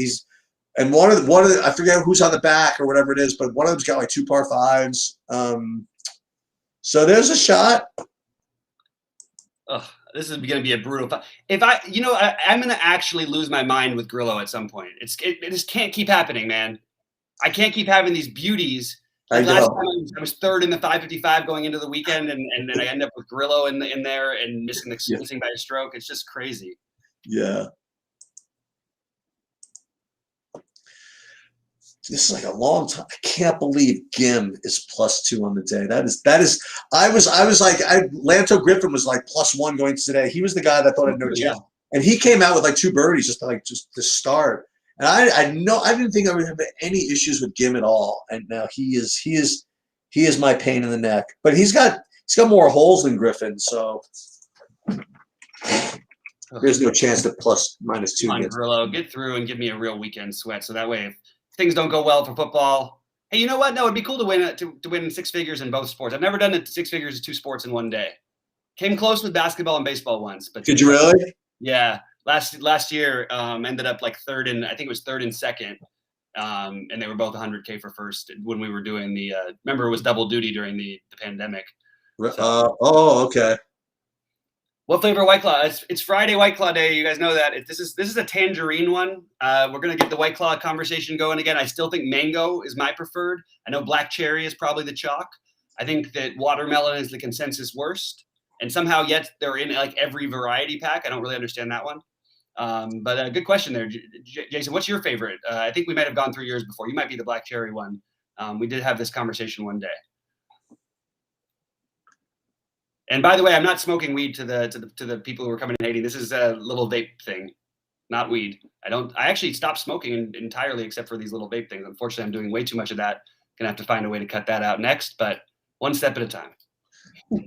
one of the I forget who's on the back or whatever it is, but one of them's got like 2 par 5s. So there's a shot. Oh, this is going to be a brutal fight. If I'm going to actually lose my mind with Grillo at some point. It just can't keep happening, man. I can't keep having these beauties I Last time know. I was third in the 555 going into the weekend, and then I end up with Grillo in there and Yeah. missing by a stroke. It's just crazy. Yeah. This is like a long time. I can't believe Gim is +2 on the day. That is. I was like, Lanto Griffin was like +1 going to today. He was the guy that thought had no Yeah. chance, and he came out with like 2 birdies just to start. And I didn't think I would have any issues with Gim at all. And now he is my pain in the neck. But he's got more holes than Griffin, so there's no chance that ±2 Come on, gets. Grillo, get through and give me a real weekend sweat. So that way, if things don't go well for football, hey, you know what? No, it'd be cool to win 6 figures in both sports. I've never done it 6 figures in 2 sports in one day. Came close with basketball and baseball once, but Did you really? Yeah, last year ended up like third and I think it was third and second, and they were both 100K for first when we were doing the. Remember, it was double duty during the pandemic. So. Oh, okay. What flavor White Claw? It's Friday White Claw Day. You guys know that. This is a tangerine one. We're gonna get the White Claw conversation going again. I still think mango is my preferred. I know black cherry is probably the chalk. I think that watermelon is the consensus worst. And somehow yet they're in like every variety pack. I don't really understand that one. But a good question there, Jason. What's your favorite? I think we might have gone through yours before. You might be the black cherry one. We did have this conversation one day. And by the way, I'm not smoking weed to the people who are coming and hating. This is a little vape thing, not weed. I actually stopped smoking entirely except for these little vape things. Unfortunately, I'm doing way too much of that. Gonna have to find a way to cut that out next, but one step at a time.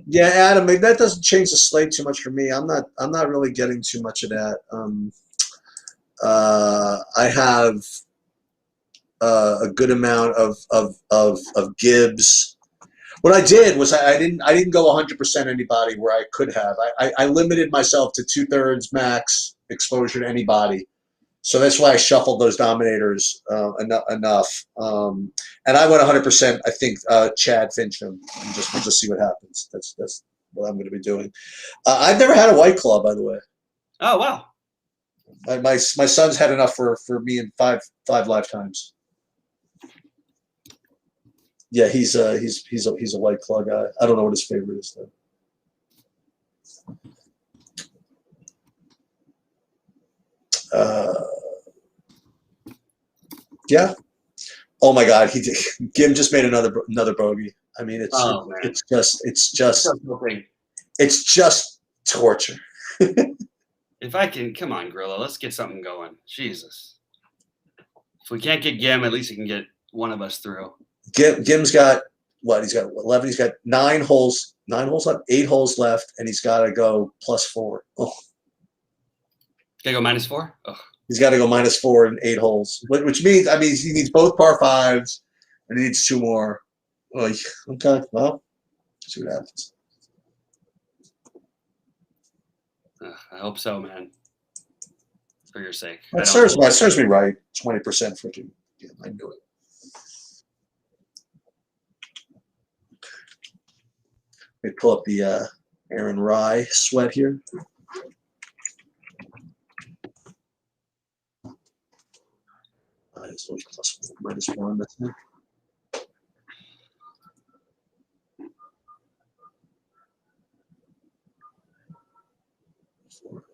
Yeah, Adam, that doesn't change the slate too much for me. I'm not really getting too much of that. I have a good amount of Gibbs. What I did was I didn't go 100% anybody where I could have. I limited myself to 2/3 max exposure to anybody. So that's why I shuffled those dominators enough. And I went 100%. I think Chad Fincham. And we'll just see what happens. That's what I'm going to be doing. I've never had a White Claw, by the way. Oh wow! My son's had enough for me in five lifetimes. Yeah, he's a White Claw guy. I don't know what his favorite is though. Yeah. Oh my God, Gim just made another bogey. I mean, it's just torture. If I can, come on, Grillo, let's get something going. Jesus. If we can't get Gim, at least he can get one of us through. Gim's got what? He's got 11. He's got 9 holes. 9 holes left. 8 holes left, and he's got to go +4. Oh. Gotta go -4. Oh. He's got to go -4 in 8 holes, which means he needs both par 5s, and he needs 2 more. Oh, okay, well, see what happens. I hope so, man. For your sake. That serves me right. 20% freaking. Yeah, I knew it. Let me pull up the Aaron Rye sweat here. It's always +1, -1. That's it.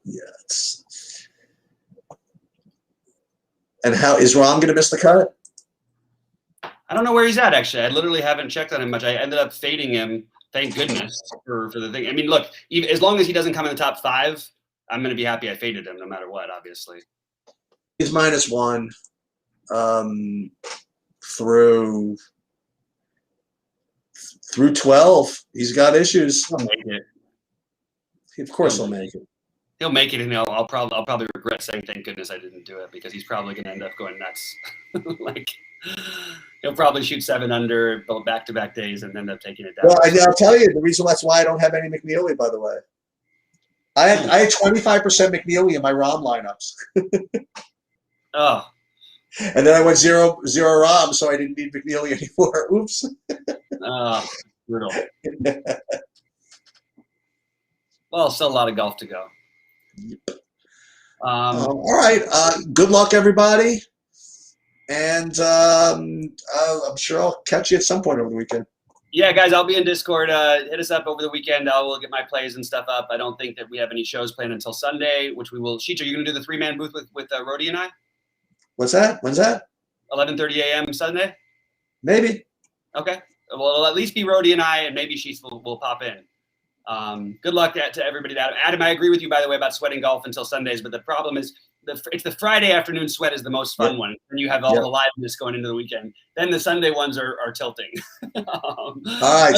Yeah. And how is Rahm going to miss the cut? I don't know where he's at, actually. I literally haven't checked on him much. I ended up fading him. Thank goodness for the thing. I mean, look, as long as he doesn't come in the top 5, I'm going to be happy I faded him no matter what, obviously. He's -1 through 12. He's got issues. He'll make it. Of course he'll make it. He'll make it, and I'll probably regret saying thank goodness I didn't do it because he's probably going to end up going nuts. Like he'll probably shoot 7 under back-to-back days and end up taking it down. Well, I'll tell you the reason that's why I don't have any McNeely, by the way. I had 25% McNeely in my Rahm lineups. Oh. And then I went 0 Rahm, so I didn't need McNeely anymore. Oops. Oh, brutal. Well, still a lot of golf to go. All right. Good luck, everybody. And I'm sure I'll catch you at some point over the weekend. Yeah, guys, I'll be in Discord. Hit us up over the weekend. I will get my plays and stuff up. I don't think that we have any shows planned until Sunday, which we will. Sheets, are you going to do the 3-man booth with Rhodey and I? What's that? When's that? 11:30 a.m. Sunday. Maybe. Okay. Well, it'll at least be Rhodey and I, and maybe Sheets will pop in. Good luck to everybody. Adam, I agree with you, by the way, about sweating golf until Sundays, but the problem is it's the Friday afternoon sweat is the most fun one, and you have all the liveness going into the weekend. Then the Sunday ones are tilting. All right.